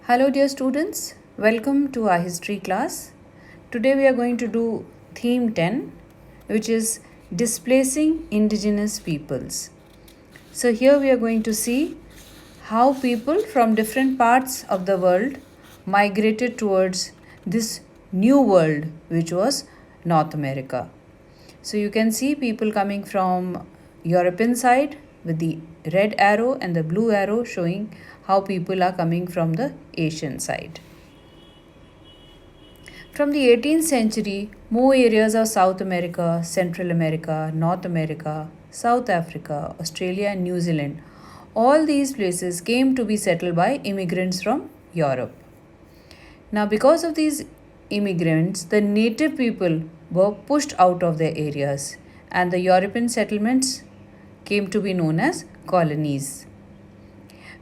Hello, dear students. Welcome to our history class. Today we are going to do theme 10, which is displacing indigenous peoples. So, here we are going to see how people from different parts of the world migrated towards this new world, which was North America. So, you can see people coming from European side with the red arrow and the blue arrow showing how people are coming from the Asian side. From the 18th century, more areas of South America, Central America, North America, South Africa, Australia, and New Zealand, all these places came to be settled by immigrants from Europe. Now, because of these immigrants, the native people were pushed out of their areas, and the European settlements came to be known as colonies.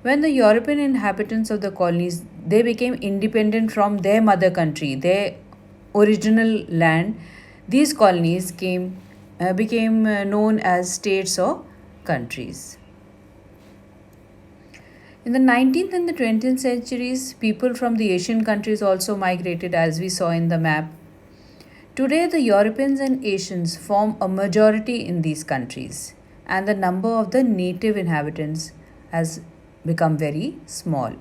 When the European inhabitants of the colonies they became independent from their mother country, their original land, these colonies became known as states or countries. In the 19th and the 20th centuries, people from the Asian countries also migrated, as we saw in the map. Today, the Europeans and Asians form a majority in these countries, and the number of the native inhabitants has become very small.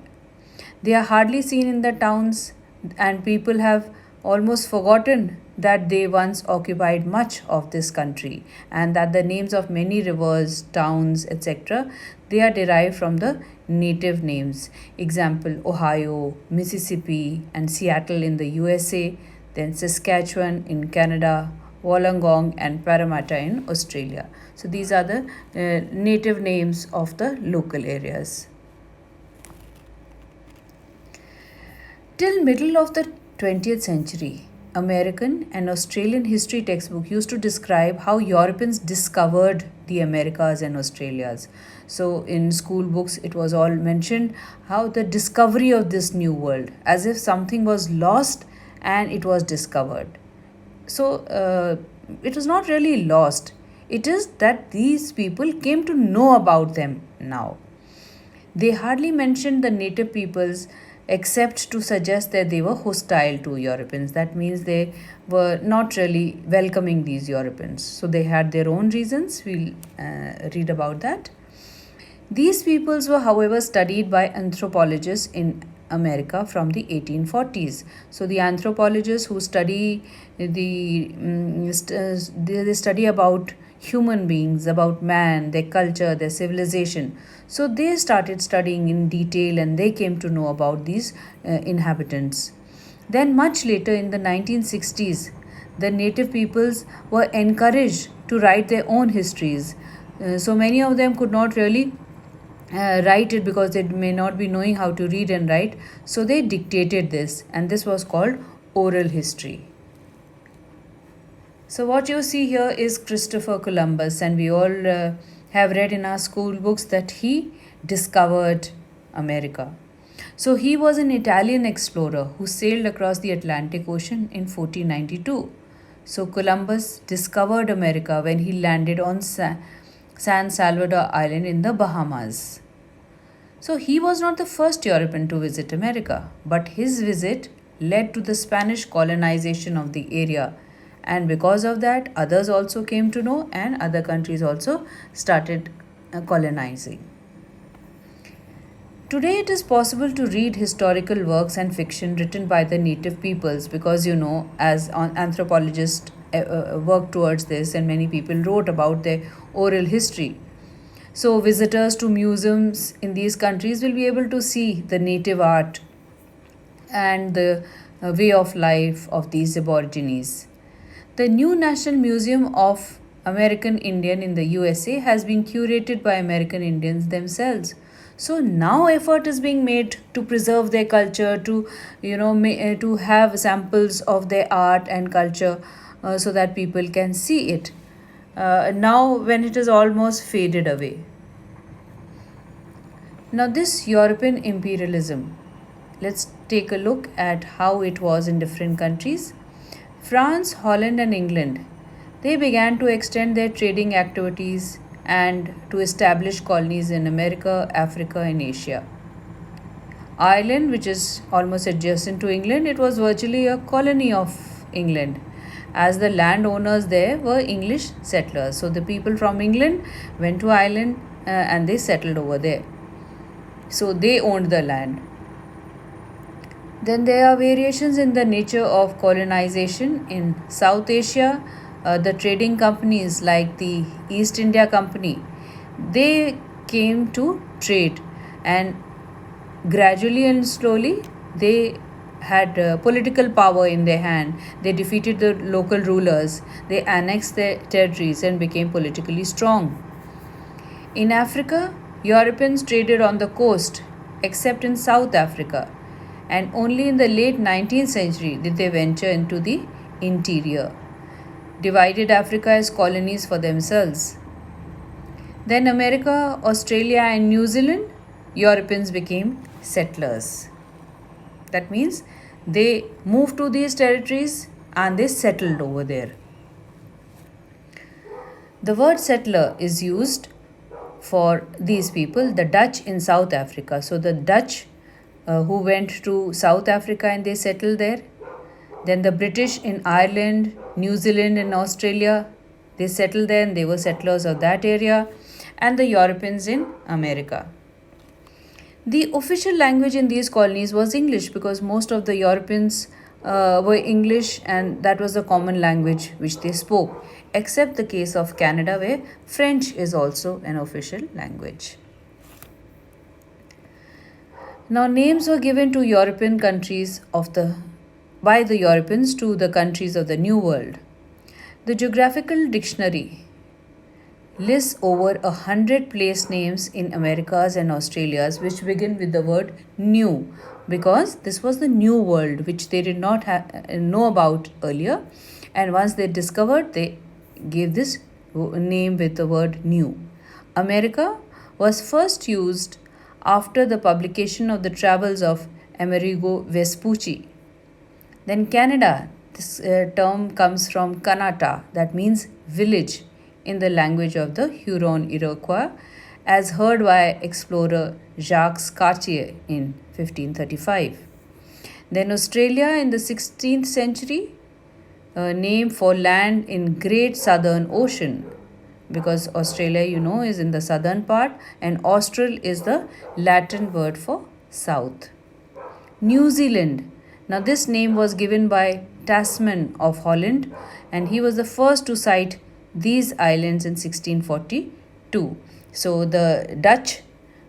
They are hardly seen in the towns, and people have almost forgotten that they once occupied much of this country and that the names of many rivers, towns, etc. they are derived from the native names. Example: Ohio, Mississippi, and Seattle in the USA, then Saskatchewan in Canada, Wollongong and Parramatta in Australia. So these are the native names of the local areas. Till middle of the 20th century, American and Australian history textbook used to describe how Europeans discovered the Americas and Australias. So in school books it was all mentioned how the discovery of this new world, as if something was lost and it was discovered. So it was not really lost. It is that these people came to know about them now. They hardly mentioned the native peoples except to suggest that they were hostile to Europeans. That means they were not really welcoming these Europeans. So they had their own reasons. We'll read about that. These peoples were, however, studied by anthropologists in America from the 1840s. So the anthropologists who study they study about human beings, about man, their culture, their civilization. So they started studying in detail and they came to know about these inhabitants. Then, much later in the 1960s, the native peoples were encouraged to write their own histories. So many of them could not really write it because they may not be knowing how to read and write. So they dictated this, and this was called oral history. So, what you see here is Christopher Columbus, and we all have read in our school books that he discovered America. So, he was an Italian explorer who sailed across the Atlantic Ocean in 1492. So, Columbus discovered America when he landed on San Salvador Island in the Bahamas. So, he was not the first European to visit America, but his visit led to the Spanish colonization of the area, and because of that others also came to know and other countries also started colonizing. Today it is possible to read historical works and fiction written by the native peoples because as anthropologists work towards this and many people wrote about their oral history. So visitors to museums in these countries will be able to see the native art and the way of life of these aborigines. The new National Museum of American Indian in the USA has been curated by American Indians themselves. So now effort is being made to preserve their culture, to have samples of their art and culture so that people can see it. Now when it is almost faded away. Now this European imperialism, let's take a look at how it was in different countries. France, Holland, and England, they began to extend their trading activities and to establish colonies in America, Africa, and Asia. Ireland, which is almost adjacent to England, it was virtually a colony of England, as the landowners there were English settlers. So the people from England went to Ireland and they settled over there. So they owned the land. Then there are variations in the nature of colonization. In South Asia, the trading companies like the East India Company, they came to trade, and gradually and slowly they had political power in their hand. They defeated the local rulers, they annexed their territories and became politically strong. In Africa, Europeans traded on the coast, except in South Africa, and only in the late 19th century did they venture into the interior, divided Africa as colonies for themselves. Then America, Australia, and New Zealand, Europeans became settlers. That means they moved to these territories and they settled over there. The word settler is used for these people, the Dutch in South Africa. So the Dutch who went to South Africa and they settled there. Then the British in Ireland, New Zealand, and Australia, they settled there and they were settlers of that area. And the Europeans in America. The official language in these colonies was English, because most of the Europeans were English, and that was the common language which they spoke, except the case of Canada, where French is also an official language. Now, names were given to European countries by the Europeans to the countries of the New World. The Geographical Dictionary lists over 100 place names in Americas and Australias which begin with the word new, because this was the new world which they did not know about earlier, and once they discovered, they gave this name with the word new. America was first used after the publication of the travels of Amerigo Vespucci. Then Canada, this term comes from Kanata, that means village, in the language of the Huron Iroquois, as heard by explorer Jacques Cartier in 1535. Then Australia in the 16th century, a name for land in Great Southern Ocean, because Australia, is in the southern part, and Austral is the Latin word for south. New Zealand. Now this name was given by Tasman of Holland, and he was the first to sight these islands in 1642. So the Dutch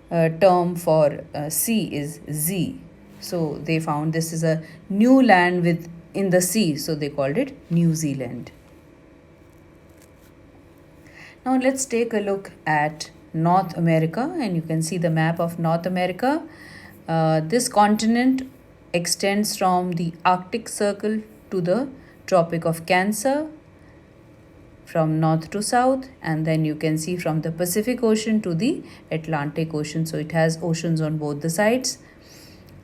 term for sea is zee. So they found this is a new land in the sea, so they called it New Zealand. Now let's take a look at North America, and you can see the map of North America. This continent extends from the Arctic Circle to the Tropic of Cancer, from north to south, and then you can see from the Pacific Ocean to the Atlantic Ocean. So it has oceans on both the sides.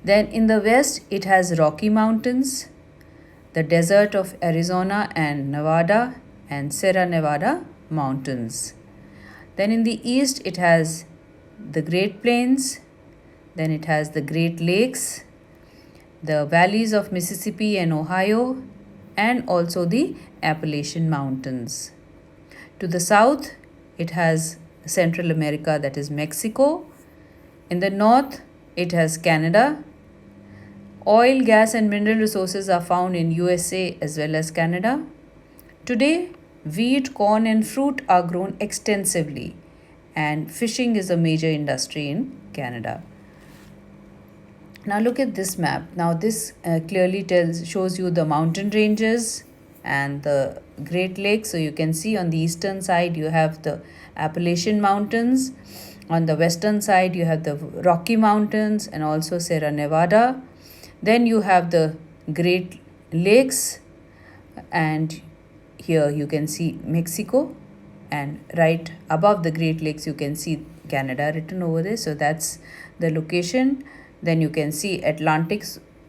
Then in the west, it has Rocky Mountains, the desert of Arizona and Nevada, and Sierra Nevada mountains. Then in the east, it has the Great Plains, then it has the Great Lakes, the valleys of Mississippi and Ohio, and also the Appalachian Mountains. To the south, it has Central America, that is Mexico. In the north, it has Canada. Oil, gas, and mineral resources are found in USA as well as Canada. Today, wheat, corn, and fruit are grown extensively, and fishing is a major industry in Canada. Now look at this map. Now this clearly shows you the mountain ranges and the Great Lakes. So you can see on the eastern side you have the Appalachian Mountains. On the western side you have the Rocky Mountains and also Sierra Nevada. Then you have the Great Lakes, and here you can see Mexico, and right above the Great Lakes you can see Canada written over there. So that's the location. Then you can see Atlantic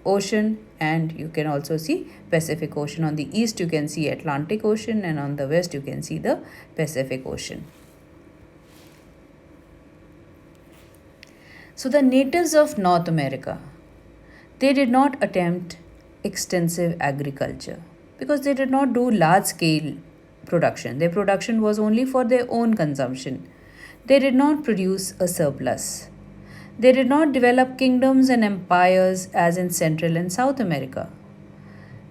Ocean, and you can also see Pacific Ocean. On the east you can see Atlantic Ocean, and on the west you can see the Pacific Ocean. So, the natives of North America, they did not attempt extensive agriculture because they did not do large scale production. Their production was only for their own consumption. They did not produce a surplus. They did not develop kingdoms and empires as in Central and South America.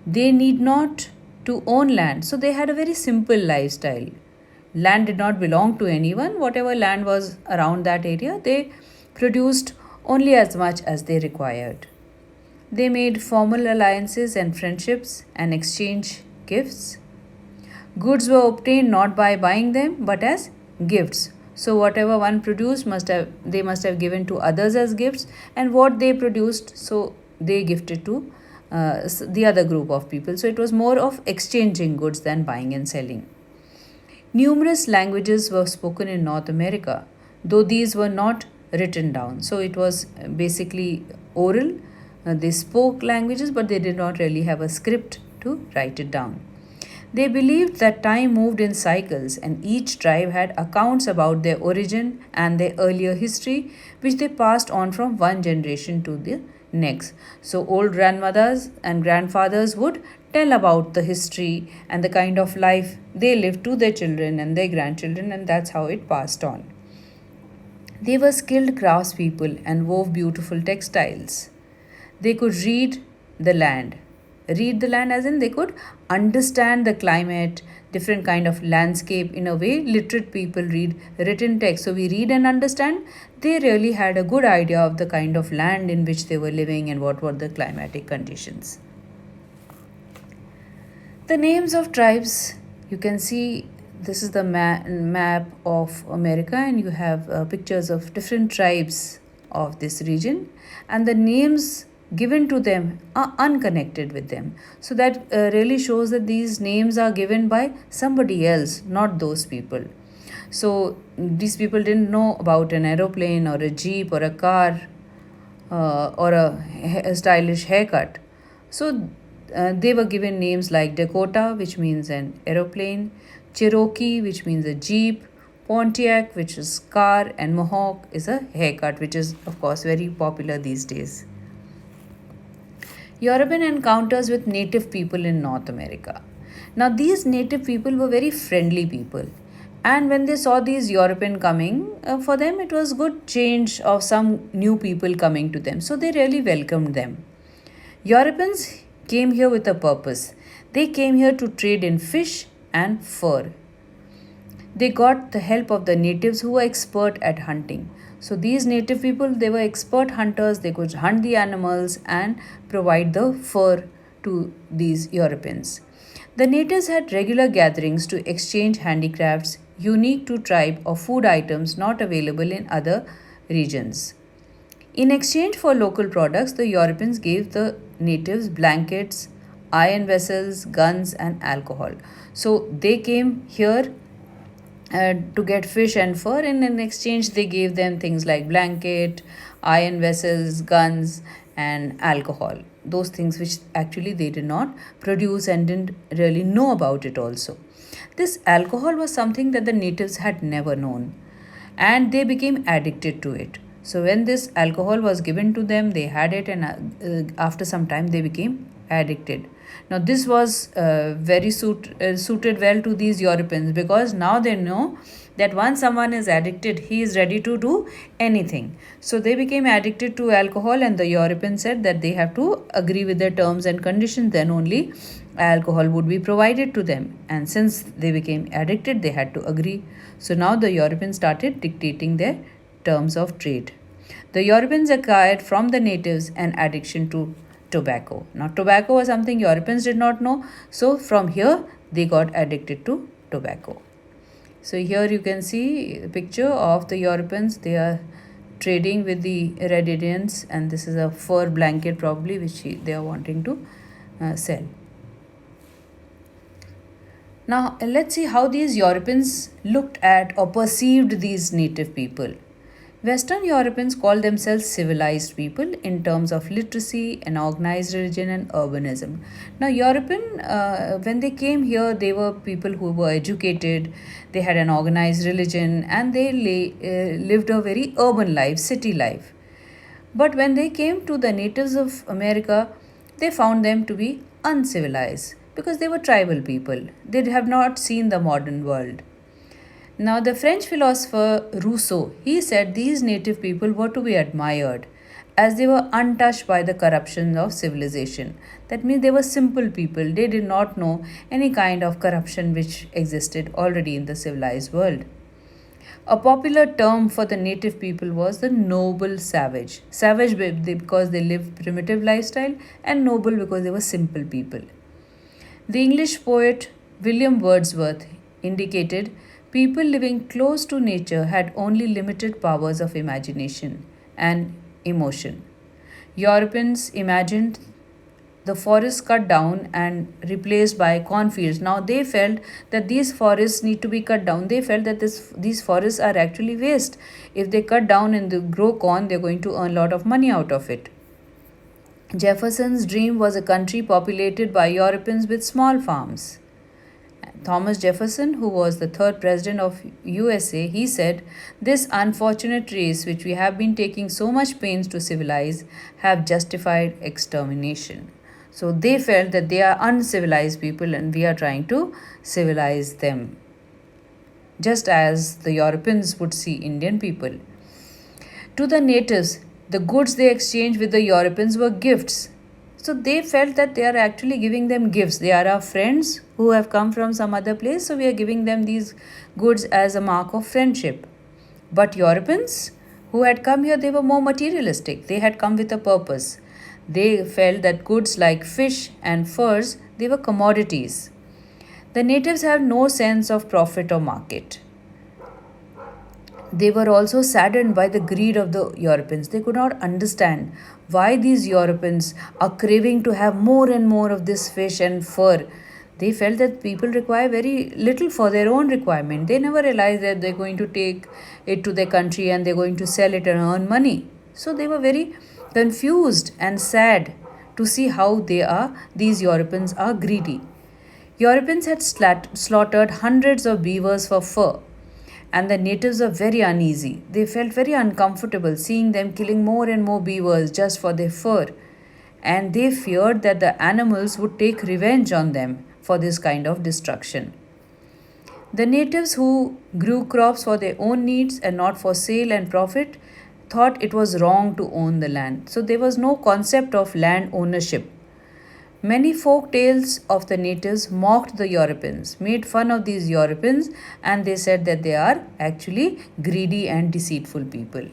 They need not to own land, so they had a very simple lifestyle. Land did not belong to anyone. Whatever land was around that area, they produced only as much as they required. They made formal alliances and friendships and exchanged gifts. Goods were obtained not by buying them but as gifts. So whatever one produced they must have given to others as gifts, and what they produced, so they gifted to the other group of people. So it was more of exchanging goods than buying and selling. Numerous languages were spoken in North America, though these were not written down. So it was basically oral. They spoke languages, but they did not really have a script to write it down. They believed that time moved in cycles and each tribe had accounts about their origin and their earlier history, which they passed on from one generation to the next. So, old grandmothers and grandfathers would tell about the history and the kind of life they lived to their children and their grandchildren, and that's how it passed on. They were skilled craftspeople and wove beautiful textiles. They could read the land as in they could understand the climate, different kind of landscape in a way literate people read written text. So we read and understand. They really had a good idea of the kind of land in which they were living and what were the climatic conditions. The names of tribes, you can see this is the map of America, and you have pictures of different tribes of this region, and the names given to them are unconnected with them. So that really shows that these names are given by somebody else, not those people. So these people didn't know about an aeroplane or a jeep or a car or a stylish haircut. So they were given names like Dakota, which means an aeroplane, Cherokee, which means a jeep, Pontiac, which is car, and Mohawk is a haircut, which is of course very popular these days. European encounters with native people in North America. Now, these native people were very friendly people, and when they saw these European coming, for them it was good change of some new people coming to them. So they really welcomed them. Europeans came here with a purpose. They came here to trade in fish and fur. They got the help of the natives who were expert at hunting. So these native people, they were expert hunters. They could hunt the animals and provide the fur to these Europeans. The natives had regular gatherings to exchange handicrafts unique to tribe or food items not available in other regions. In exchange for local products, the Europeans gave the natives blankets, iron vessels, guns, and alcohol. So they came here to get fish and fur, and in exchange they gave them things like blanket, iron vessels, guns, and alcohol. Those things which actually they did not produce and didn't really know about it also. This alcohol was something that the natives had never known, and they became addicted to it. So when this alcohol was given to them, they had it, and after some time they became addicted. Now this was suited well to these Europeans, because now they know that once someone is addicted, he is ready to do anything. So they became addicted to alcohol, and the Europeans said that they have to agree with their terms and conditions, then only alcohol would be provided to them. And since they became addicted, they had to agree. So now the Europeans started dictating their terms of trade. The Europeans acquired from the natives an addiction to tobacco. Now, tobacco was something Europeans did not know, so from here they got addicted to tobacco. So, here you can see a picture of the Europeans. They are trading with the Red Indians, and this is a fur blanket, probably, which they are wanting to sell. Now, let's see how these Europeans looked at or perceived these native people. Western Europeans called themselves civilized people in terms of literacy and organized religion and urbanism. Now, European, when they came here, they were people who were educated, they had an organized religion, and they lived a very urban life, city life. But when they came to the natives of America, they found them to be uncivilized because they were tribal people. They have not seen the modern world. Now, the French philosopher Rousseau, he said these native people were to be admired as they were untouched by the corruption of civilization. That means they were simple people. They did not know any kind of corruption which existed already in the civilized world. A popular term for the native people was the noble savage. Savage because they lived primitive lifestyle, and noble because they were simple people. The English poet William Wordsworth indicated people living close to nature had only limited powers of imagination and emotion. Europeans imagined the forests cut down and replaced by cornfields. Now they felt that these forests need to be cut down. They felt that these forests are actually waste. If they cut down and they grow corn, they're going to earn a lot of money out of it. Jefferson's dream was a country populated by Europeans with small farms. Thomas Jefferson, who was the third president of USA, he said, "This unfortunate race which we have been taking so much pains to civilize have justified extermination." So they felt that they are uncivilized people and we are trying to civilize them, just as the Europeans would see Indian people. To the natives, the goods they exchanged with the Europeans were gifts. So they felt that they are actually giving them gifts. They are our friends who have come from some other place, so we are giving them these goods as a mark of friendship. But Europeans who had come here, they were more materialistic. They had come with a purpose. They felt that goods like fish and furs, they were commodities. The natives have no sense of profit or market. They were also saddened by the greed of the Europeans. They could not understand why these Europeans are craving to have more and more of this fish and fur. They felt that people require very little for their own requirement. They never realized that they're going to take it to their country and they're going to sell it and earn money. So they were very confused and sad to see how these Europeans are greedy. Europeans had slaughtered hundreds of beavers for fur, and the natives were very uneasy. They felt very uncomfortable seeing them killing more and more beavers just for their fur, and they feared that the animals would take revenge on them for this kind of destruction. The natives who grew crops for their own needs and not for sale and profit thought it was wrong to own the land. So there was no concept of land ownership. Many folk tales of the natives mocked the Europeans, made fun of these Europeans, and they said that they are actually greedy and deceitful people.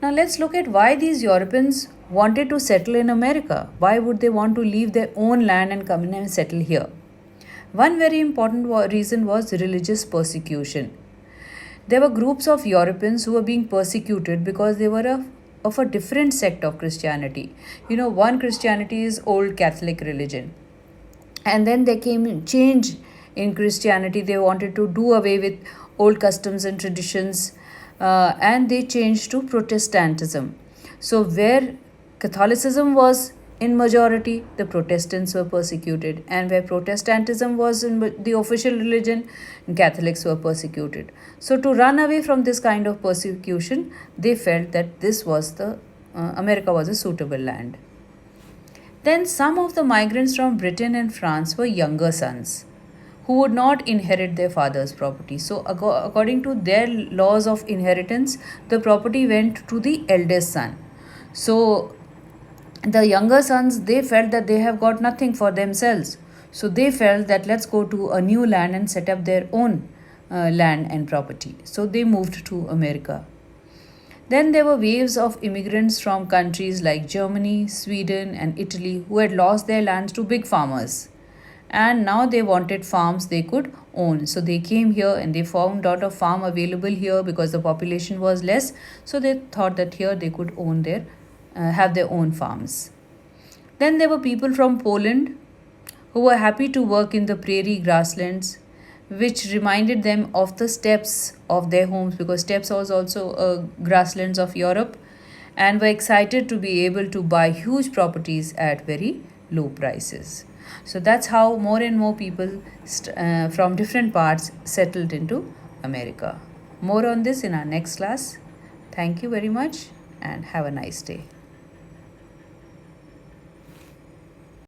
Now let's look at why these Europeans wanted to settle in America. Why would they want to leave their own land and come in and settle here? One very important reason was religious persecution. There were groups of Europeans who were being persecuted because they were of a different sect of Christianity. One Christianity is old Catholic religion. And then there came a change in Christianity. They wanted to do away with old customs and traditions, and they changed to Protestantism. So where Catholicism was in majority, the Protestants were persecuted, and where Protestantism was in the official religion, Catholics were persecuted. So to run away from this kind of persecution, they felt that this was America was a suitable land. Then some of the migrants from Britain and France were younger sons who would not inherit their father's property. So according to their laws of inheritance, the property went to the eldest son. So the younger sons, they felt that they have got nothing for themselves. So they felt that let's go to a new land and set up their own land and property. So they moved to America. Then there were waves of immigrants from countries like Germany, Sweden, and Italy who had lost their lands to big farmers. And now they wanted farms they could own. So they came here and they found a lot of farm available here because the population was less. So they thought that here they could have their own farms. Then there were people from Poland who were happy to work in the prairie grasslands, which reminded them of the steppes of their homes, because steppes was also grasslands of Europe, and were excited to be able to buy huge properties at very low prices. So that's how more and more people from different parts settled into America. More on this in our next class. Thank you very much and have a nice day.